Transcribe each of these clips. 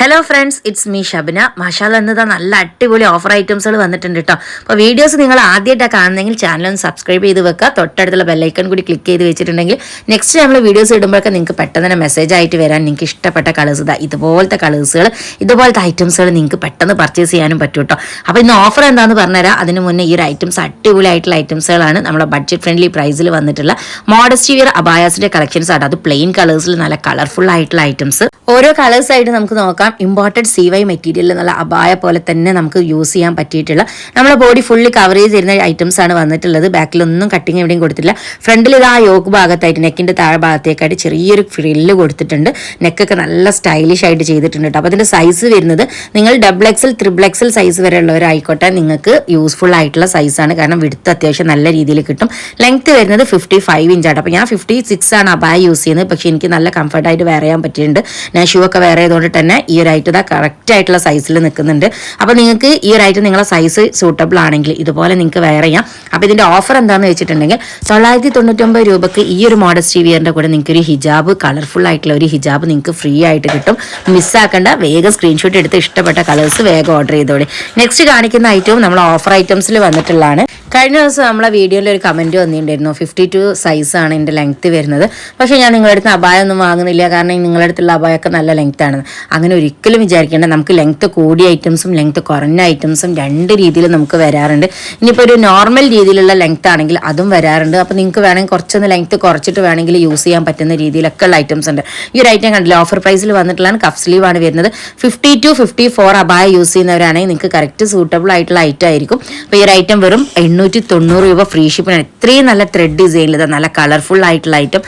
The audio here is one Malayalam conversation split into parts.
Hello friends, it's me Shabana. മാഷാല്ല എന്നതാ നല്ല അടിപൊളി ഓഫർ ഐറ്റംസുകൾ വന്നിട്ടുണ്ട് കേട്ടോ. അപ്പോൾ വീഡിയോസ് നിങ്ങൾ ആദ്യമായിട്ടാണ് കാണുന്നെങ്കിൽ ചാനൽ ഒന്ന് സബ്സ്ക്രൈബ് ചെയ്ത് വെക്കുക. തൊട്ടടുത്തുള്ള ബെല്ലൈക്കൺ കൂടി ക്ലിക്ക് ചെയ്ത് വെച്ചിട്ടുണ്ടെങ്കിൽ നെക്സ്റ്റ് നമ്മൾ വീഡിയോസ് ഇടുമ്പോഴൊക്കെ നിങ്ങൾക്ക് പെട്ടെന്ന് തന്നെ മെസ്സേജ് ആയിട്ട് വരാൻ നിങ്ങൾക്ക് ഇഷ്ടപ്പെട്ട കളേഴ്സ് ഇതുപോലത്തെ കളേഴ്സുകൾ ഇതുപോലത്തെ ഐറ്റംസുകൾ നിങ്ങൾക്ക് പെട്ടെന്ന് പർച്ചേസ് ചെയ്യാനും പറ്റും കേട്ടോ. അപ്പോൾ ഇന്ന് ഓഫർ എന്താണെന്ന് പറഞ്ഞുതരാം. അതിന് മുന്നേ ഈ ഒരു ഐറ്റംസ് അടിപൊളിയായിട്ടുള്ള ഐറ്റംസുകളാണ്. നമ്മുടെ ബഡ്ജറ്റ് ഫ്രണ്ട്ലി പ്രൈസിൽ വന്നിട്ടുള്ള മോഡസ്റ്റി വിയർ അബായാസിന്റെ കളക്ഷൻസ് ആണ്. അത് പ്ലെയിൻ കളേഴ്സിൽ നല്ല കളർഫുൾ ആയിട്ടുള്ള ഐറ്റംസ്. ഓരോ കളേഴ്സ് ആയിട്ട് നമുക്ക് നോക്കാം. ഇമ്പോർട്ടഡ് CY മെറ്റീരിയൽ എന്നുള്ള അബായ പോലെ തന്നെ നമുക്ക് യൂസ് ചെയ്യാൻ പറ്റിയിട്ടുള്ള നമ്മുടെ ബോഡി ഫുള്ളി കവർ ചെയ്ത് തരുന്ന ഐറ്റംസ് ആണ് വന്നിട്ടുള്ളത്. ബാക്കിലൊന്നും കട്ടിങ് എവിടെയും കൊടുത്തിട്ടില്ല. ഫ്രണ്ടിൽ ഇത് ആ യോക്ക് ഭാഗത്തായിട്ട് നെക്കിന്റെ താഴെ ഭാഗത്തേക്കായിട്ട് ചെറിയൊരു ഫ്രില്ല് കൊടുത്തിട്ടുണ്ട്. നെക്കൊക്കെ നല്ല സ്റ്റൈലിഷ് ആയിട്ട് ചെയ്തിട്ടുണ്ട്. അപ്പോൾ അതിന്റെ സൈസ് വരുന്നത് നിങ്ങൾ XXL, XXL സൈസ് വരെ ഉള്ളവരായിക്കോട്ടെ നിങ്ങൾക്ക് യൂസ്ഫുൾ ആയിട്ടുള്ള സൈസാണ്. കാരണം വിടുത്ത് അത്യാവശ്യം നല്ല രീതിയിൽ കിട്ടും. ലെങ്ത് വരുന്നത് 55 ഇഞ്ചാണ്. അപ്പോൾ ഞാൻ 56 ആണ് അബായ യൂസ് ചെയ്യുന്നത്. പക്ഷേ എനിക്ക് നല്ല കംഫർട്ടായിട്ട് വെയർ ചെയ്യാൻ പറ്റിയിട്ടുണ്ട്. ഞാൻ ഷൂ ഒക്കെ വെയർ ചെയ്തുകൊണ്ട് തന്നെ ഈ ഒരു ഐറ്റം കറക്റ്റ് ആയിട്ടുള്ള സൈസിൽ നിൽക്കുന്നുണ്ട്. അപ്പോൾ നിങ്ങൾക്ക് ഈ ഒരു ഐറ്റം നിങ്ങളെ സൈസ് സൂട്ടബിൾ ആണെങ്കിൽ ഇതുപോലെ നിങ്ങൾക്ക് വെയർ ചെയ്യാം. അപ്പോൾ ഇതിന്റെ ഓഫർ എന്താണെന്ന് വെച്ചിട്ടുണ്ടെങ്കിൽ 999 രൂപക്ക് ഈ ഒരു മോഡസ്റ്റി വിയറിന്റെ കൂടെ നിങ്ങൾക്ക് ഒരു ഹിജാബ്, കളർഫുൾ ആയിട്ടുള്ള ഒരു ഹിജാബ് നിങ്ങൾക്ക് ഫ്രീ ആയിട്ട് കിട്ടും. മിസ്സാക്കേണ്ട, വേഗം സ്ക്രീൻഷോട്ട് എടുത്ത് ഇഷ്ടപ്പെട്ട കളേഴ്സ് വേഗം ഓർഡർ ചെയ്തോളി. നെക്സ്റ്റ് കാണിക്കുന്ന ഐറ്റവും നമ്മൾ ഓഫർ ഐറ്റംസിൽ വന്നിട്ടുള്ളതാണ്. കഴിഞ്ഞ ദിവസം നമ്മളെ വീഡിയോയിൽ ഒരു കമന്റ് വന്നിട്ടുണ്ടായിരുന്നു. 52 സൈസാണ് എൻ്റെ ലെങ്ത് വരുന്നത്. പക്ഷേ ഞാൻ നിങ്ങളുടെ അടുത്ത് അബായ ഒന്നും വാങ്ങുന്നില്ല, കാരണം നിങ്ങളുടെ അടുത്തുള്ള അബായൊക്കെ നല്ല ലെങ്ത് ആണ്. അങ്ങനെ ഒരിക്കലും വിചാരിക്കേണ്ട. നമുക്ക് ലെങ്ത് കൂടിയ ഐറ്റംസും ലെങ്ത് കുറഞ്ഞ ഐറ്റംസും രണ്ട് രീതിയിൽ നമുക്ക് വരാറുണ്ട്. ഇനിയിപ്പോൾ ഒരു നോർമൽ രീതിയിലുള്ള ലെങ്ത് ആണെങ്കിൽ അതും വരാറുണ്ട്. അപ്പോൾ നിങ്ങൾക്ക് വേണമെങ്കിൽ കുറച്ചൊന്ന് ലെങ്ത് കുറച്ചിട്ട് വേണമെങ്കിൽ യൂസ് ചെയ്യാൻ പറ്റുന്ന രീതിയിലൊക്കെ ഉള്ള ഐറ്റംസ് ഉണ്ട്. ഈ ഒരു ഐറ്റം കണ്ടില്ല, ഓഫർ പ്രൈസിൽ വന്നിട്ടുള്ളതാണ്. കഫ് സ്ലീവ് ആണ് വരുന്നത്. 52, 54 അബായ യൂസ് ചെയ്യുന്നവരാണെങ്കിൽ നിങ്ങൾക്ക് കറക്റ്റ് സൂട്ടബിൾ ആയിട്ടുള്ള ഐറ്റം ആയിരിക്കും. അപ്പോൾ ഈ ഒരു ഐറ്റം വെറും 890 രൂപ ഫ്രീ ഷിപ്പിനാണ്. ഇത്രയും നല്ല ത്രെഡ് ഡിസൈനിൽ നല്ല കളർഫുൾ ആയിട്ടുള്ള ഐറ്റം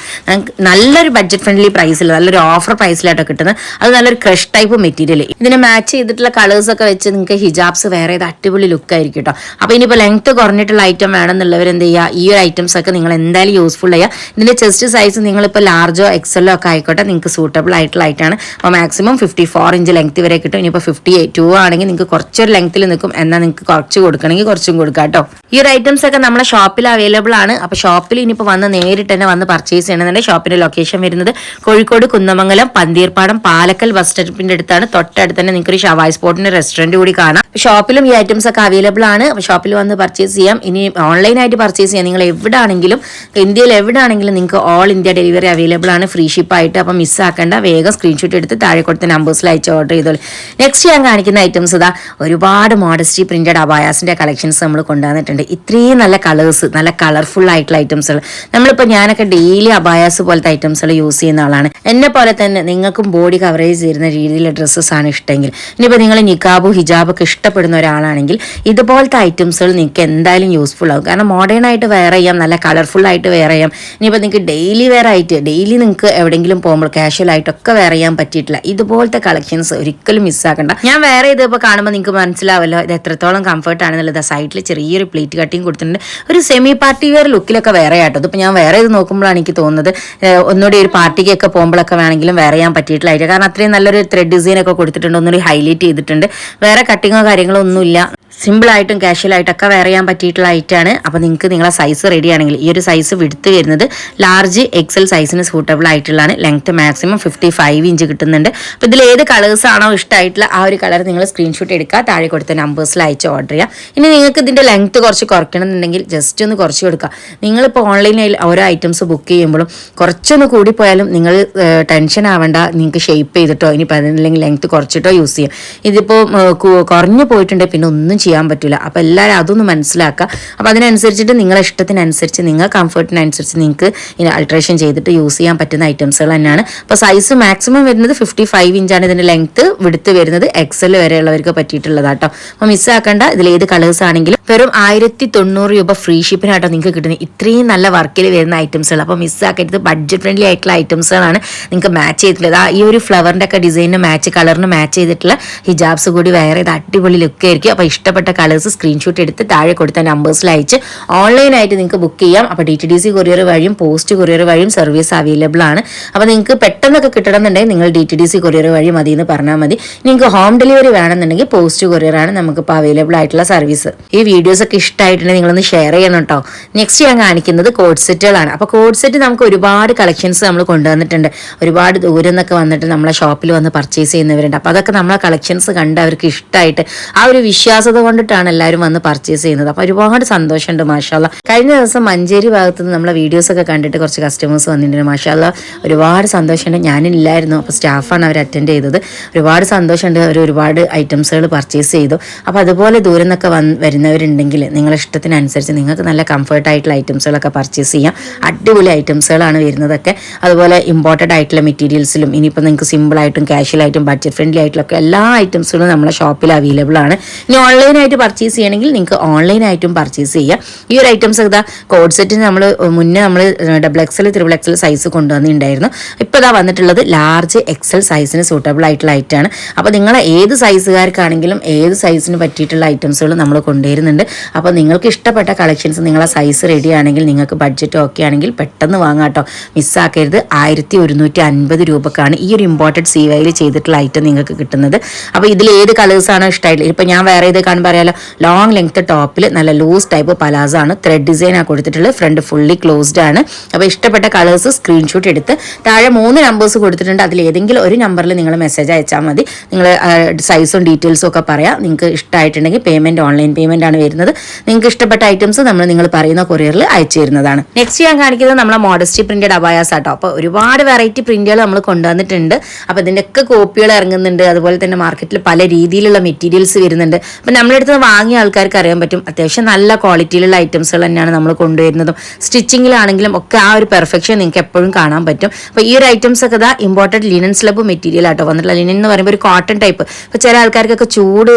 നല്ലൊരു ബഡ്ജറ്റ് ഫ്രണ്ട്ലി പ്രൈസിൽ നല്ലൊരു ഓഫർ പ്രൈസിലായിട്ടോ കിട്ടുന്നത്. അത് നല്ലൊരു ക്രഷ് ടൈപ്പ് മെറ്റീരിയൽ. ഇതിനെ മാച്ച് ചെയ്തിട്ടുള്ള കളേഴ്സ് ഒക്കെ വെച്ച് നിങ്ങൾക്ക് ഹിജാബ്സ് വേറെ അടിപൊളി ലുക്ക് ആയിരിക്കും കേട്ടോ. അപ്പോൾ ഇനിയിപ്പോൾ ലെങ്ത് കുറഞ്ഞിട്ടുള്ള ഐറ്റം വേണമെന്നുള്ളവർ എന്ത് ചെയ്യുക, ഈ ഒരു ഐറ്റംസ് ഒക്കെ നിങ്ങൾ എന്തായാലും യൂസ്ഫുൾ ചെയ്യുക. ഇതിന്റെ ചെസ്റ്റ് സൈസ് നിങ്ങളിപ്പോൾ ലാർജോ XL ഒക്കെ ആയിക്കോട്ടെ നിങ്ങൾക്ക് സൂട്ടബിൾ ആയിട്ടുള്ള ഐറ്റാണ്. അപ്പോൾ മാക്സിമം 54 ഇഞ്ച് ലെങ്ത് വരെ കിട്ടും. ഇനിയിപ്പോൾ 52 ആണെങ്കിൽ നിങ്ങൾക്ക് കുറച്ചൊരു ലെങ്ത്തിൽ നിൽക്കും. എന്നാൽ നിങ്ങൾക്ക് കുറച്ച് കൊടുക്കണമെങ്കിൽ കുറച്ചും കൊടുക്കാം കേട്ടോ. ഈ ഒരു ഐറ്റംസ് ഒക്കെ നമ്മുടെ ഷോപ്പിൽ അവൈലബിൾ ആണ്. അപ്പോൾ ഷോപ്പിൽ ഇനിയിപ്പോൾ വന്ന് നേരിട്ട് തന്നെ വന്ന് പർച്ചേസ് ചെയ്യണമെന്നുണ്ടെങ്കിൽ ഷോപ്പിന്റെ ലൊക്കേഷൻ വരുന്നത് കോഴിക്കോട് കുന്നമംഗലം പന്തീർപ്പാടം പാലക്കൽ ബസ് സ്റ്റോപ്പിന്റെ അടുത്താണ്. തൊട്ടടുത്ത് തന്നെ നിങ്ങൾക്ക് ഒരു ഷവായ് സ്പോട്ടിന്റെ റെസ്റ്റോറന്റ് കൂടി കാണാം. ഷോപ്പിലും ഈ ഐറ്റംസ് ഒക്കെ അവൈലബിൾ ആണ്. ഷോപ്പിൽ വന്ന് പർച്ചേസ് ചെയ്യാം. ഇനി ഓൺലൈനായിട്ട് പർച്ചേസ് ചെയ്യാം. നിങ്ങൾ എവിടെയാണെങ്കിലും ഇന്ത്യയിൽ എവിടെയാണെങ്കിലും നിങ്ങൾക്ക് ഓൾ ഇന്ത്യ ഡെലിവറി അവൈലബിൾ ആണ്, ഫ്രീ ഷിപ്പായിട്ട്. അപ്പോൾ മിസ്സാക്കേണ്ട, വേഗം സ്ക്രീൻഷോട്ട് എടുത്ത് താഴെ കൊടുത്ത നമ്പേഴ്സിൽ അയച്ച് ഓർഡർ ചെയ്തോളൂ. നെക്സ്റ്റ് ഞാൻ കാണിക്കുന്ന ഐറ്റംസ് ഒരുപാട് മോഡസ്റ്റി പ്രിന്റഡ് അബായാസിന്റെ കളക്ഷൻസ് നമ്മൾ കൊണ്ടുവന്നിട്ടുണ്ട്. ഇത്രയും നല്ല കളേഴ്സ്, നല്ല കളർഫുൾ ആയിട്ടുള്ള ഐറ്റംസുകൾ. നമ്മളിപ്പോൾ ഞാനൊക്കെ ഡെയിലി അബായാസ് പോലത്തെ ഐറ്റംസുകൾ യൂസ് ചെയ്യുന്ന ആളാണ്. എന്നെ പോലെ തന്നെ നിങ്ങൾക്കും ബോഡി കവറേജ് ചെയ്യുന്ന രീതിയിലുള്ള ഡ്രസ്സസ് ആണ് ഇഷ്ടമെങ്കിൽ, ഇനിയിപ്പോൾ നിങ്ങൾ നിക്കാബ് ഹിജാബൊക്കെ ഇഷ്ടപ്പെടുന്ന ഒരാളാണെങ്കിൽ ഇതുപോലത്തെ ഐറ്റംസുകൾ നിങ്ങൾക്ക് എന്തായാലും യൂസ്ഫുൾ ആകും. കാരണം മോഡേൺ ആയിട്ട് വെയർ ചെയ്യാം, നല്ല കളർഫുൾ ആയിട്ട് വെയർ ചെയ്യാം. ഇനിയിപ്പോൾ നിങ്ങൾക്ക് ഡെയിലി വെയർ ആയിട്ട് ഡെയിലി നിങ്ങൾക്ക് എവിടെയെങ്കിലും പോകുമ്പോൾ കാഷ്വൽ ആയിട്ടൊക്കെ വെയർ ചെയ്യാൻ പറ്റിയിട്ടില്ല. ഇതുപോലത്തെ കളക്ഷൻസ് ഒരിക്കലും മിസ്സാക്കണ്ട. ഞാൻ വെയർ ചെയ്തപ്പോൾ കാണുമ്പോൾ നിങ്ങൾക്ക് മനസ്സിലാവല്ലോ ഇത് എത്രത്തോളം കംഫർട്ട് ആണെന്നുള്ളത്. സൈഡിൽ ചെറിയൊരു പ്ലേറ്റ് കട്ടിങ് കൊടുത്തിട്ടുണ്ട്. ഒരു സെമി പാർട്ടി വെയർ ലുക്കിലൊക്കെ വേറെ ആട്ടോ. ഇതിപ്പോൾ ഞാൻ വേറെ ചെയ്ത് നോക്കുമ്പോഴാണ് എനിക്ക് തോന്നുന്നത് ഒന്നുകൂടി ഒരു പാർട്ടിക്കൊക്കെ പോകുമ്പോഴൊക്കെ വേണമെങ്കിലും വേറെ ചെയ്യാൻ പറ്റിയിട്ടില്ല. കാരണം അത്രയും നല്ലൊരു ത്രെഡ് ഡിസൈൻ ഒക്കെ കൊടുത്തിട്ടുണ്ട്, ഒന്നുകൂടി ഹൈലൈറ്റ് ചെയ്തിട്ടുണ്ട്. വേറെ കട്ടിങ്ങോ കാര്യങ്ങളോ ഒന്നുമില്ല. സിമ്പിളായിട്ടും കാഷ്വലായിട്ടൊക്കെ വെയർ ചെയ്യാൻ പറ്റിയിട്ടുള്ള ഐറ്റാണ്. അപ്പോൾ നിങ്ങൾക്ക് നിങ്ങളെ സൈസ് റെഡി ആണെങ്കിൽ ഈ ഒരു സൈസ് വിടുത്ത് വരുന്നത് ലാർജ് XL സൈസിന് സൂട്ടബിൾ ആയിട്ടുള്ളതാണ്. ലെങ്ത് മാക്സിമം 55 ഇഞ്ച് കിട്ടുന്നുണ്ട്. അപ്പോൾ ഇതിൽ ഏത് കളേഴ്സ് ആണോ ഇഷ്ടമായിട്ടുള്ള ആ ഒരു കളർ നിങ്ങൾ സ്ക്രീൻഷോട്ട് എടുക്കുക, താഴെ കൊടുത്ത നമ്പേഴ്സിൽ അയച്ച് ഓർഡർ ചെയ്യുക. ഇനി നിങ്ങൾക്ക് ഇതിൻ്റെ ലെങ്ത് കുറച്ച് കുറയ്ക്കണം എന്നുണ്ടെങ്കിൽ ജസ്റ്റ് ഒന്ന് കുറച്ച് കൊടുക്കുക. നിങ്ങളിപ്പോൾ ഓൺലൈനിൽ ഓരോ ഐറ്റംസ് ബുക്ക് ചെയ്യുമ്പോഴും കുറച്ചൊന്ന് കൂടിപ്പോയാലും നിങ്ങൾ ടെൻഷൻ ആവേണ്ട. നിങ്ങൾക്ക് ഷേപ്പ് ചെയ്തിട്ടോ ഇനിയിപ്പോൾ അതില്ലെങ്കിൽ ലെങ്ത് കുറച്ചിട്ടോ യൂസ് ചെയ്യാം. ഇതിപ്പോൾ കുറഞ്ഞു പോയിട്ടുണ്ടെങ്കിൽ പിന്നെ ഒന്നും ചെയ്യാൻ പറ്റില്ല. അപ്പോൾ എല്ലാവരും അതൊന്ന് മനസ്സിലാക്കുക. അപ്പോൾ അതിനനുസരിച്ചിട്ട് നിങ്ങളുടെ ഇഷ്ടത്തിനനുസരിച്ച് നിങ്ങൾ കംഫർട്ടിനനുസരിച്ച് നിങ്ങൾക്ക് ഇനി അൾട്രേഷൻ ചെയ്തിട്ട് യൂസ് ചെയ്യാൻ പറ്റുന്ന ഐറ്റംസുകൾ തന്നെയാണ്. അപ്പോൾ സൈസ് മാക്സിമം വരുന്നത് 55 ഇഞ്ചാണ്. ഇതിൻ്റെ ലെങ്ത് വിടുത്ത് വരുന്നത് XL വരെയുള്ളവർക്ക് പറ്റിയിട്ടുള്ളതാട്ടോ. അപ്പോൾ മിസ്സാക്കേണ്ട. ഇതിൽ ഏത് കളേഴ്സ് ആണെങ്കിലും വെറും 1090 രൂപ ഫ്രീ ഷിപ്പിനാട്ടോ നിങ്ങൾക്ക് കിട്ടുന്നത്. ഇത്രയും നല്ല വർക്കിൽ വരുന്ന ഐറ്റംസുകൾ. അപ്പോൾ മിസ്സാക്കരുത്. ബഡ്ജറ്റ് ഫ്രണ്ട്ലി ആയിട്ടുള്ള ഐറ്റംസുകളാണ് നിങ്ങൾക്ക് മാച്ച് ചെയ്തിട്ടുള്ളത്. ഈ ഒരു ഫ്ലവറിൻ്റെ ഒക്കെ ഡിസൈനിന് മാച്ച്, കളറിന് മാച്ച് ചെയ്തിട്ടുള്ള ഹിജാബ്സ് കൂടി വെയർ ചെയ്ത് അടിപൊളി ലുക്ക് ആയിരിക്കും. അപ്പോൾ ഇഷ്ടപ്പെട്ട കളേഴ്സ് സ്ക്രീൻഷോട്ട് എടുത്ത് താഴെ കൊടുത്ത നമ്പേഴ്സിൽ അയച്ച് ഓൺലൈനായിട്ട് നിങ്ങൾക്ക് ബുക്ക് ചെയ്യാം. അപ്പോൾ DTDC കൊറിയർ വഴിയും പോസ്റ്റ് കൊറിയർ വഴിയും സർവീസ് അവൈലബിൾ ആണ്. അപ്പോൾ നിങ്ങൾക്ക് പെട്ടെന്നൊക്കെ കിട്ടണമെന്നുണ്ടെങ്കിൽ നിങ്ങൾ DTDC കൊറിയർ വഴി മതി എന്ന് പറഞ്ഞാൽ മതി. നിങ്ങൾക്ക് ഹോം ഡെലിവറി വേണമെന്നുണ്ടെങ്കിൽ പോസ്റ്റ് കൊറിയർ ആണ് നമുക്കിപ്പോൾ അവൈലബിൾ ആയിട്ടുള്ള സർവീസ്. ഈ വീഡിയോ വീഡിയോസൊക്കെ ഇഷ്ടമായിട്ടുണ്ടെങ്കിൽ നിങ്ങളൊന്ന് ഷെയർ ചെയ്യണം കേട്ടോ. നെക്സ്റ്റ് ഞാൻ കാണിക്കുന്നത് കോഡ് സെറ്റുകളാണ്. അപ്പോൾ കോഡ് സെറ്റ് നമുക്ക് ഒരുപാട് കളക്ഷൻസ് നമ്മൾ കൊണ്ടുവന്നിട്ടുണ്ട്. ഒരുപാട് ദൂരം നിന്നൊക്കെ വന്നിട്ട് നമ്മളെ ഷോപ്പിൽ വന്ന് പർച്ചേസ് ചെയ്യുന്നവരുണ്ട്. അപ്പോൾ അതൊക്കെ നമ്മളെ കളക്ഷൻസ് കണ്ട് അവർക്ക് ഇഷ്ടമായിട്ട് ആ ഒരു വിശ്വാസത കൊണ്ടിട്ടാണ് എല്ലാവരും വന്ന് പർച്ചേസ് ചെയ്യുന്നത്. അപ്പോൾ ഒരുപാട് സന്തോഷമുണ്ട് മാഷാല്ല. കഴിഞ്ഞ ദിവസം മഞ്ചേരി ഭാഗത്ത് നിന്ന് നമ്മളെ വീഡിയോസൊക്കെ കണ്ടിട്ട് കുറച്ച് കസ്റ്റമേഴ്സ് വന്നിട്ടുണ്ട്. മാഷാല്ല ഒരുപാട് സന്തോഷമുണ്ട്. ഞാനില്ലായിരുന്നു, അപ്പോൾ സ്റ്റാഫാണ് അവർ അറ്റൻഡ് ചെയ്തത്. ഒരുപാട് സന്തോഷമുണ്ട്. അവർ ഒരുപാട് ഐറ്റംസുകൾ പർച്ചേസ് ചെയ്തു. അപ്പോൾ അതുപോലെ ദൂരം നിന്നൊക്കെ വരുന്നവരുണ്ടെങ്കിൽ നിങ്ങളുടെ ഇഷ്ടത്തിനനുസരിച്ച് നിങ്ങൾക്ക് നല്ല കംഫർട്ടായിട്ടുള്ള ഐറ്റംസുകളൊക്കെ പർച്ചേസ് ചെയ്യാം. അടിപൊളി ഐറ്റംസുകളാണ് വരുന്നതൊക്കെ. അതുപോലെ ഇമ്പോർട്ടഡ് ആയിട്ടുള്ള മെറ്റീരിയൽസിലും ഇനിയിപ്പോൾ നിങ്ങൾക്ക് സിമ്പിളായിട്ടും കാഷ്വലായിട്ടും ബഡ്ജറ്റ് ഫ്രണ്ട്ലി ആയിട്ടുള്ളൊക്കെ എല്ലാ ഐറ്റംസുകളും നമ്മുടെ ഷോപ്പിൽ അവൈലബിൾ ആണ്. ഇനി ഓൺലൈനായിട്ട് പർച്ചേസ് ചെയ്യണമെങ്കിൽ നിങ്ങൾക്ക് ഓൺലൈനായിട്ടും പർച്ചേസ് ചെയ്യാം. ഈ ഒരു ഐറ്റംസ് ഇതാ കോഡ് സെറ്റിന് മുന്നേ നമ്മൾ XXL, XXL സൈസ് കൊണ്ടുവന്നിട്ടുണ്ടായിരുന്നു. ഇപ്പോൾ ഇതാ വന്നിട്ടുള്ളത് ലാർജ് XL സൈസിന് സൂട്ടബിൾ ആയിട്ടുള്ള ഐറ്റമാണ്. അപ്പോൾ നിങ്ങളെ ഏത് സൈസുകാർക്കാണെങ്കിലും ഏത് സൈസിന് പറ്റിയിട്ടുള്ള ഐറ്റംസുകൾ നമ്മൾ കൊണ്ടുവരുന്നുണ്ട്. അപ്പോൾ നിങ്ങൾക്ക് ഇഷ്ടപ്പെട്ട കളക്ഷൻസ് നിങ്ങളെ സൈസ് റെഡി ആണെങ്കിൽ നിങ്ങൾക്ക് ബഡ്ജറ്റ് ഓക്കെ ആണെങ്കിൽ പെട്ടെന്ന് വാങ്ങാം കേട്ടോ. മിസ്സാക്കരുത്. 1150 രൂപക്കാണ് ഈ ഒരു ഇമ്പോർട്ടഡ് CYയിൽ ചെയ്തിട്ടുള്ള ഐറ്റം നിങ്ങൾക്ക് കിട്ടുന്നത്. അപ്പോൾ ഇതിൽ ഏത് കളേഴ്സാണോ ഇഷ്ടമായിട്ടുള്ളത്, ഇപ്പോൾ ഞാൻ വേറെ ഇത് കാണുമ്പോൾ അറിയാലോ, ലോങ് ലെങ്ത് ടോപ്പിൽ നല്ല ലൂസ് ടൈപ്പ് പലാസോ ആണ്, ത്രെഡ് ഡിസൈൻ ആണ് കൊടുത്തിട്ടുള്ളത്, ഫ്രണ്ട് ഫുള്ളി ക്ലോസ്ഡ് ആണ്. അപ്പോൾ ഇഷ്ടപ്പെട്ട കളേഴ്സ് സ്ക്രീൻഷോട്ട് എടുത്ത് താഴെ 3 നമ്പേഴ്സ് കൊടുത്തിട്ടുണ്ട്. അതിൽ ഏതെങ്കിലും ഒരു നമ്പറിൽ നിങ്ങൾ മെസ്സേജ് അയച്ചാൽ മതി. നിങ്ങൾ സൈസും ഡീറ്റെയിൽസും ഒക്കെ പറയാം. നിങ്ങൾക്ക് ഇഷ്ടമായിട്ടുണ്ടെങ്കിൽ പേയ്മെൻറ്റ് ഓൺലൈൻ പേയ്മെൻ്റ് ആണ് വരുന്നത്. നിങ്ങൾക്ക് ഇഷ്ടപ്പെട്ട ഐറ്റംസ് നിങ്ങൾ പറയുന്ന കൊറിയറിൽ അയച്ചു തരുന്നതാണ്. നെക്സ്റ്റ് ഞാൻ കാണിക്കുന്നത് നമ്മളെ മോഡസ്റ്റി പ്രിന്റഡ് അബായാസ് ആട്ടോ. അപ്പോൾ ഒരുപാട് വെറൈറ്റി പ്രിന്റുകൾ നമ്മൾ കൊണ്ടുവന്നിട്ടുണ്ട്. അപ്പോൾ ഇതിൻ്റെയൊക്കെ കോപ്പികൾ ഇറങ്ങുന്നുണ്ട്. അതുപോലെ തന്നെ മാർക്കറ്റിൽ പല രീതിയിലുള്ള മെറ്റീരിയൽസ് വരുന്നുണ്ട്. അപ്പോൾ നമ്മളെടുത്ത് വാങ്ങിയ ആൾക്കാർക്ക് അറിയാൻ പറ്റും അത്യാവശ്യം നല്ല ക്വാളിറ്റിയിലുള്ള ഐറ്റംസുകൾ തന്നെയാണ് നമ്മൾ കൊണ്ടുവരുന്നതും. സ്റ്റിച്ചിങ്ങിലാണെങ്കിലും ഒക്കെ ആ ഒരു പെർഫെക്ഷൻ നിങ്ങൾക്ക് എപ്പോഴും കാണാൻ പറ്റും. അപ്പോൾ ഈ ഒരു ഐറ്റംസ് ഒക്കെ ഇതാ ഇമ്പോർട്ടഡ് ലിനൻ സ്ലബ് മെറ്റീരിയൽ ആട്ടോ വന്നിട്ടുള്ള. ലിനൻ എന്ന് പറയുമ്പോൾ ഒരു കോട്ടൺ ടൈപ്പ്. ഇപ്പോൾ ചില ആൾക്കാർക്കൊക്കെ ചൂട്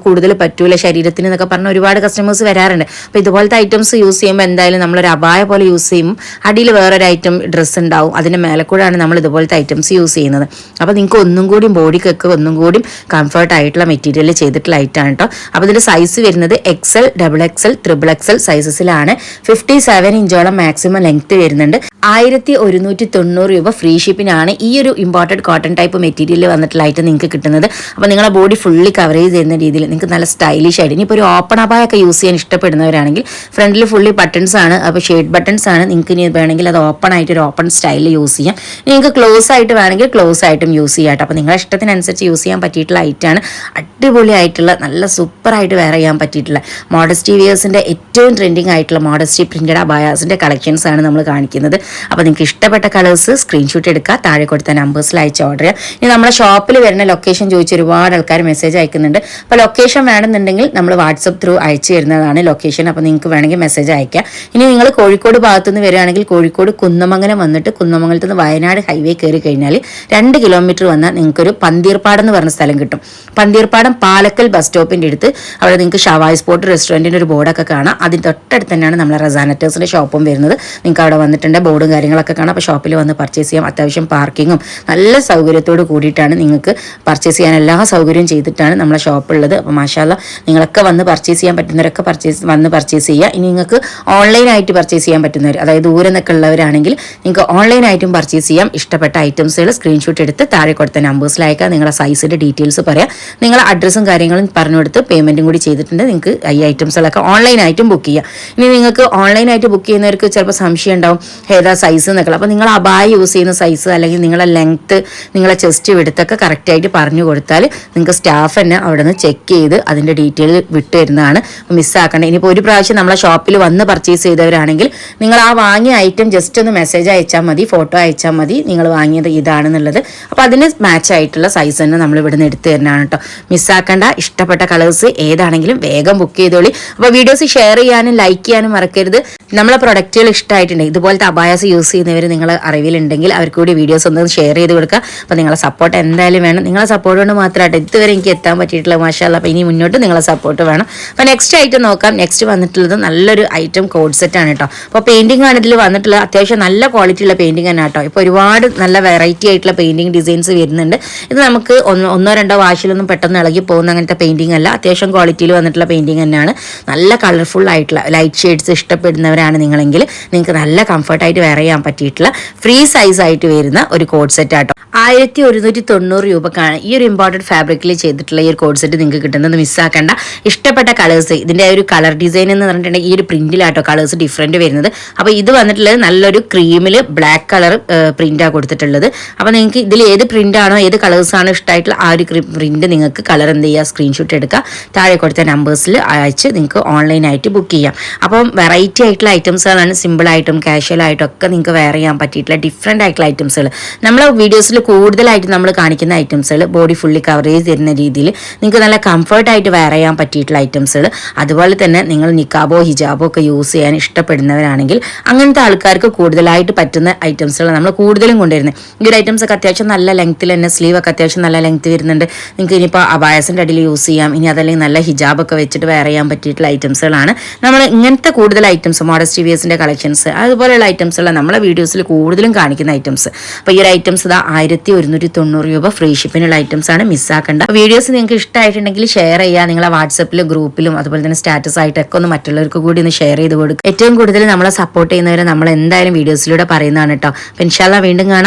കൂടുതൽ പറ്റൂല ശരീരത്തിന് എന്നൊക്കെ പറഞ്ഞ ഒരുപാട് കസ്റ്റമേഴ്സ് വരാറുണ്ട്. അപ്പോൾ ഇതുപോലത്തെ ഐറ്റംസ് യൂസ് ചെയ്യുമ്പോൾ എന്തായാലും നമ്മളൊരു അബായ പോലെ യൂസ് ചെയ്യുമ്പോൾ അടിയിൽ വേറൊരു ഐറ്റം ഡ്രസ്സ് ഉണ്ടാവും. അതിൻ്റെ മേലെക്കൂടെയാണ് നമ്മൾ ഇതുപോലത്തെ ഐറ്റംസ് യൂസ് ചെയ്യുന്നത്. അപ്പോൾ നിങ്ങൾക്ക് ഒന്നും കൂടി ബോഡിക്കൊക്കെ ഒന്നും കൂടി കംഫർട്ട് ആയിട്ടുള്ള മെറ്റീരിയൽ ചെയ്തിട്ടുള്ള ഐറ്റമാണ് കേട്ടോ. അപ്പോൾ ഇതിൻ്റെ സൈസ് വരുന്നത് XL, XXL, XXL സൈസസിലാണ്. 57 ഇഞ്ചോളം മാക്സിമം ലെങ്ത് വരുന്നുണ്ട്. 1190 രൂപ ഫ്രീ ഷിപ്പിനാണ് ഈ ഒരു ഇമ്പോർട്ടഡ് കോട്ടൺ ടൈപ്പ് മെറ്റീരിയൽ വന്നിട്ടുള്ള ഐറ്റം നിങ്ങൾക്ക് കിട്ടുന്നത്. അപ്പോൾ നിങ്ങളെ ബോഡി ഫുള്ളി കവറേജ് ചെയ്യുന്ന രീതിയിൽ നിങ്ങൾക്ക് നല്ല സ്റ്റൈലിഷ് ആയിട്ട് ഇനിയിപ്പോൾ ഒരു ഓപ്പൺ അബായൊക്കെ യൂസ് ചെയ്യാൻ ഇഷ്ടപ്പെടുന്നവരാണെങ്കിൽ ഫ്രണ്ടിൽ ഫുള്ളി ബട്ടൺസ് ആണ്. അപ്പോൾ ഷെയ്ഡ് ബട്ടൺസ് ആണ്. നിങ്ങൾക്ക് ഇനി വേണമെങ്കിൽ അത് ഓപ്പൺ ആയിട്ട് ഒരു ഓപ്പൺ സ്റ്റൈലിൽ യൂസ് ചെയ്യാം. നിങ്ങൾക്ക് ക്ലോസ് ആയിട്ട് വേണമെങ്കിൽ ക്ലോസ് ആയിട്ടും യൂസ് ചെയ്യാം. അപ്പോൾ നിങ്ങളുടെ ഇഷ്ടത്തിനനുസരിച്ച് യൂസ് ചെയ്യാൻ പറ്റിയിട്ടുള്ള ഐറ്റമാണ്. അടിപൊളിയായിട്ടുള്ള നല്ല സൂപ്പറായിട്ട് വെയർ ചെയ്യാൻ പറ്റിയിട്ടുള്ള മോഡസ്റ്റി വിയേഴ്സിൻ്റെ ഏറ്റവും ട്രെൻഡിങ് ആയിട്ടുള്ള മോഡസ്റ്റി പ്രിന്റഡ് അബായാസിൻ്റെ കളക്ഷൻസ് ആണ് നമ്മൾ കാണിക്കുന്നത്. അപ്പോൾ നിങ്ങൾക്ക് ഇഷ്ടപ്പെട്ട കളേഴ്സ് സ്ക്രീൻഷോട്ട് എടുക്കുക, താഴെ കൊടുത്ത നമ്പേഴ്സിൽ അയച്ച് ഓർഡർ ചെയ്യുക. ഇനി നമ്മുടെ ഷോപ്പിൽ വരുന്ന ലൊക്കേഷൻ ചോദിച്ച് ഒരുപാട് ആൾക്കാർ മെസ്സേജ് അയക്കുന്നുണ്ട്. അപ്പോൾ ലൊക്കേഷൻ വേണമെന്നുണ്ടെങ്കിൽ നമ്മൾ വാട്സപ്പ് ത്രൂ അയച്ചു തരുന്നതാണ് ലൊക്കേഷൻ. അപ്പോൾ നിങ്ങൾക്ക് വേണമെങ്കിൽ മെസ്സേജ് അയക്കാം. ഇനി നിങ്ങൾ കോഴിക്കോട് ഭാഗത്തുനിന്ന് വരികയാണെങ്കിൽ കോഴിക്കോട് കുന്നമംഗലം വന്നിട്ട് കുന്നമംഗലത്ത് നിന്ന് വയനാട് ഹൈവേ കയറി കഴിഞ്ഞാൽ 2 കിലോമീറ്റർ വന്നാൽ നിങ്ങൾക്കൊരു പന്തീർപ്പാടം എന്ന് പറഞ്ഞ സ്ഥലം കിട്ടും. പന്തീർപ്പാടം പാലക്കൽ ബസ് സ്റ്റോപ്പിൻ്റെ അടുത്ത് അവിടെ നിങ്ങൾക്ക് ഷവായ് സ്പോട്ട് റെസ്റ്റോറൻറ്റിൻ്റെ ഒരു ബോർഡൊക്കെ കാണാം. അതിന് തൊട്ടടുത്ത് തന്നെയാണ് നമ്മളെ റസാനറ്റേഴ്സിൻ്റെ ഷോപ്പും വരുന്നത്. നിങ്ങൾക്ക് അവിടെ വന്നിട്ടുണ്ട് ബോർഡും കാര്യങ്ങളൊക്കെ കാണാം. അപ്പോൾ ഷോപ്പിൽ വന്ന് പർച്ചേസ് ചെയ്യാം. അത്യാവശ്യം പാർക്കിങ്ങും നല്ല സൗകര്യത്തോട് കൂടിയിട്ടാണ് നിങ്ങൾക്ക് പർച്ചേസ് ചെയ്യാൻ എല്ലാ സൗകര്യവും ചെയ്തിട്ടാണ് നമ്മളെ ഷോപ്പുള്ളത്. അപ്പോൾ മാഷാല്ലാ നിങ്ങളൊക്കെ വന്ന് പർച്ചേസ് ചെയ്യാൻ പറ്റുന്നവരൊക്കെ വന്ന് പർച്ചേസ് ചെയ്യുക. ഇനി നിങ്ങൾക്ക് ഓൺലൈനായിട്ട് പർച്ചേസ് ചെയ്യാൻ പറ്റുന്നവർ, അതായത് ദൂരെ നിന്നൊക്കെ ഉള്ളവരാണെങ്കിൽ നിങ്ങൾക്ക് ഓൺലൈനായിട്ടും പർച്ചേസ് ചെയ്യാം. ഇഷ്ടപ്പെട്ട ഐറ്റംസുകൾ സ്ക്രീൻഷോട്ട് എടുത്ത് താഴെ കൊടുത്ത നമ്പേഴ്സിൽ അയക്കുക. നിങ്ങളുടെ സൈസിൻ്റെ ഡീറ്റെയിൽസ് പറയാം. നിങ്ങളുടെ അഡ്രസ്സും കാര്യങ്ങളും പറഞ്ഞു കൊടുത്ത് പേയ്മെൻറ്റും കൂടി ചെയ്തിട്ടുണ്ട്. നിങ്ങൾക്ക് ഈ ഐറ്റംസുകളൊക്കെ ഓൺലൈനായിട്ടും ബുക്ക് ചെയ്യാം. ഇനി നിങ്ങൾക്ക് ഓൺലൈനായിട്ട് ബുക്ക് ചെയ്യുന്നവർക്ക് ചിലപ്പോൾ സംശയം ഉണ്ടാവും ഏതാ സൈസ് എന്നൊക്കെ. അപ്പോൾ നിങ്ങൾ അബായ യൂസ് ചെയ്യുന്ന സൈസ് അല്ലെങ്കിൽ നിങ്ങളെ ലെങ്ത്ത് നിങ്ങളെ ചെസ്റ്റ് വിടുത്തൊക്കെ കറക്റ്റായിട്ട് പറഞ്ഞു കൊടുത്താൽ നിങ്ങൾക്ക് സ്റ്റാഫ് തന്നെ അവിടെ നിന്ന് ചെക്ക് ചെയ്ത് അതിൻ്റെ ഡീറ്റെയിൽ വിട്ട് തരുന്നതാണ്. മിസ്സാക്കേണ്ടത്. ഇനിയിപ്പോൾ ഒരു പ്രാവശ്യം നമ്മളെ ഷോപ്പിൽ വന്ന് പർച്ചേസ് ചെയ്തവരാണെങ്കിൽ നിങ്ങൾ ആ വാങ്ങിയ ഐറ്റം ജസ്റ്റ് ഒന്ന് മെസ്സേജ് അയച്ചാൽ മതി, ഫോട്ടോ അയച്ചാൽ മതി നിങ്ങൾ വാങ്ങിയത് ഇതാണെന്നുള്ളത്. അപ്പോൾ അതിന് മാച്ച് ആയിട്ടുള്ള സൈസ് തന്നെ നമ്മൾ ഇവിടെ നിന്ന് എടുത്തു തരുന്നതാണ് കേട്ടോ. മിസ്സാക്കേണ്ട. ഇഷ്ടപ്പെട്ട കളേഴ്സ് ഏതാണെങ്കിലും വേഗം ബുക്ക് ചെയ്തോളി. അപ്പോൾ വീഡിയോസ് ഷെയർ ചെയ്യാനും ലൈക്ക് ചെയ്യാനും മറക്കരുത്. നമ്മളെ പ്രൊഡക്റ്റുകൾ ഇഷ്ടമായിട്ടുണ്ട് ഇതുപോലത്തെ അബായാസ് യൂസ് ചെയ്യുന്നവർ നിങ്ങൾ അറിവിലുണ്ടെങ്കിൽ അവർക്ക് കൂടി വീഡിയോസ് ഒന്ന് ഷെയർ ചെയ്ത് കൊടുക്കുക. അപ്പോൾ നിങ്ങളെ സപ്പോർട്ട് എന്തായാലും വേണം. നിങ്ങളെ സപ്പോർട്ട് കൊണ്ട് മാത്രമായിട്ട് ഇതുവരെ എനിക്ക് എത്താൻ പറ്റിയിട്ടുള്ള മാഷാല്ലാ. അപ്പോൾ ഇനി മുന്നോട്ട് നിങ്ങളെ സപ്പോർട്ട് വേണം. അപ്പോൾ നെക്സ്റ്റ് ഐറ്റം നോക്കാം. നെക്സ്റ്റ് വന്നിട്ടുള്ളത് നല്ലൊരു ഐറ്റം കോഡ് സെറ്റ് ആണ് കേട്ടോ. അപ്പോൾ പെയിൻറ്റിംഗ് ആണ് ഇതിൽ വന്നിട്ടുള്ളത്. അത്യാവശ്യം നല്ല ക്വാളിറ്റി ഉള്ള പെയിൻറ്റിംഗ് തന്നെ കേട്ടോ. ഇപ്പോൾ ഒരുപാട് നല്ല വെറൈറ്റി ആയിട്ടുള്ള പെയിൻറ്റിംഗ് ഡിസൈൻസ് വരുന്നുണ്ട്. ഇത് നമുക്ക് ഒന്നോ രണ്ടോ വാഷിലൊന്നും പെട്ടെന്ന് ഇളകി പോകുന്ന അങ്ങനത്തെ പെയിൻറ്റിംഗ് അല്ല. അത്യാവശ്യം ക്വാളിറ്റിയിൽ വന്നിട്ടുള്ള പെയിൻറ്റിംഗ് തന്നെയാണ്. നല്ല കളർഫുൾ ആയിട്ടുള്ള ലൈറ്റ് ഷെയ്ഡ്സ് ഇഷ്ടപ്പെടുന്നവരാണ് നിങ്ങളെങ്കിൽ നിങ്ങൾക്ക് നല്ല കംഫർട്ടായിട്ട് വെയർ ചെയ്യാൻ പറ്റിയിട്ടുള്ള ഫ്രീ സൈസ് ആയിട്ട് വരുന്ന ഒരു കോഡ് സെറ്റ് ആട്ടോ. 1190 രൂപക്കാണ് ഈ ഒരു ഇമ്പോർട്ടഡ് ഫാബ്രിക്കിൽ ചെയ്തിട്ടുള്ള ഈ ഒരു കോഡ് സെറ്റ് നിങ്ങൾക്ക് കിട്ടുന്നത്. മിസ്സാക്കേണ്ട. ഇഷ്ടപ്പെട്ട കളേഴ്സ് കളേഴ്സ് ഇതിൻ്റെ ഒരു കളർ ഡിസൈൻ എന്ന് പറഞ്ഞിട്ടുണ്ടെങ്കിൽ ഈ ഒരു പ്രിന്റിലാട്ടോ കളേഴ്സ് ഡിഫറെൻറ്റ് വരുന്നത്. അപ്പോൾ ഇത് വന്നിട്ടുള്ളത് നല്ലൊരു ക്രീമിൽ ബ്ലാക്ക് കളർ പ്രിന്റാണ് കൊടുത്തിട്ടുള്ളത്. അപ്പോൾ നിങ്ങൾക്ക് ഇതിൽ ഏത് പ്രിന്റ് ആണോ ഏത് കളേഴ്സാണോ ഇഷ്ടമായിട്ടുള്ള ആ ഒരു പ്രിന്റ് നിങ്ങൾക്ക് കളർ എന്ത് ചെയ്യുക സ്ക്രീൻഷോട്ട് എടുക്കുക, താഴെ കൊടുത്ത നമ്പേഴ്സിൽ അയച്ച് നിങ്ങൾക്ക് ഓൺലൈനായിട്ട് ബുക്ക് ചെയ്യാം. അപ്പം വെറൈറ്റി ആയിട്ടുള്ള ഐറ്റംസുകളാണ്, സിമ്പിളായിട്ടും കാഷ്വലായിട്ടും ഒക്കെ നിങ്ങൾക്ക് വെയർ ചെയ്യാൻ പറ്റിയിട്ടുള്ള ഡിഫറെൻ്റ് ആയിട്ടുള്ള ഐറ്റംസുകൾ. നമ്മളെ വീഡിയോസിൽ കൂടുതലായിട്ട് നമ്മൾ കാണിക്കുന്ന ഐറ്റംസുകൾ ബോഡി ഫുള്ളി കവർ ചെയ്ത് തരുന്ന രീതിയിൽ നിങ്ങൾക്ക് നല്ല കംഫർട്ടായിട്ട് വെയർ ചെയ്യാൻ പറ്റിയിട്ടുള്ള ഐറ്റംസുകൾ. അതുപോലെ തന്നെ നിങ്ങൾ നിക്കാബോ ഹിജാബോ ഒക്കെ യൂസ് ചെയ്യാൻ ഇഷ്ടപ്പെടുന്നവരാണെങ്കിൽ അങ്ങനത്തെ ആൾക്കാർക്ക് കൂടുതലായിട്ട് പറ്റുന്ന ഐറ്റംസുകൾ നമ്മൾ കൂടുതലും കൊണ്ടുവരുന്നത്. ഈ ഒരു ഐറ്റംസ് ഒക്കെ അത്യാവശ്യം നല്ല ലെങ്ത്തിൽ തന്നെ, സ്ലീവ് ഒക്കെ അത്യാവശ്യം നല്ല ലെങ്ത്ത് വരുന്നുണ്ട്. നിങ്ങൾക്ക് ഇനിയിപ്പോൾ അബായസിൻ്റെ അടിയിൽ യൂസ് ചെയ്യാം, ഇനി അതല്ലെങ്കിൽ നല്ല ഹിജാബൊക്കെ വെച്ചിട്ട് വെയർ ചെയ്യാൻ പറ്റിയിട്ടുള്ള ഐറ്റംസുകളാണ് നമ്മൾ ഇങ്ങനത്തെ കൂടുതൽ ഐറ്റംസ്. മോഡസ്റ്റ് വിയേഴ്സിൻ്റെ കളക്ഷൻസ് അതുപോലെയുള്ള ഐറ്റംസുകൾ നമ്മളെ വീഡിയോസിൽ കൂടുതലും കാണിക്കുന്ന ഐറ്റംസ്. അപ്പോൾ ഈ ഒരു ഐറ്റംസ് ഇതാ 1190 രൂപ ഫ്രീ ഷിപ്പിനുള്ള ഐറ്റംസ് ആണ്, മിസ്സാക്കേണ്ട. വീഡിയോസ് നിങ്ങൾക്ക് ഇഷ്ടമായിട്ടുണ്ടെങ്കിൽ ഷെയർ ചെയ്യുക, നിങ്ങളെ വാട്സപ്പിലും ഗ്രൂപ്പിലും അതുപോലെ തന്നെ സ്റ്റാറ്റസ് ആയിട്ടൊക്കെ ഒന്ന് മറ്റുള്ളവർക്ക് കൂടി ഒന്ന് ഷെയർ ചെയ്ത് കൊടുക്കുക. ഏറ്റവും കൂടുതൽ നമ്മളെ സപ്പോർട്ട് ചെയ്യുന്നവരെ നമ്മൾ എന്തായാലും വീഡിയോസിലൂടെ പറയുന്നതാണ് കേട്ടോ. അപ്പോൾ ഇൻഷാല്ലാ വീണ്ടും കാണാം.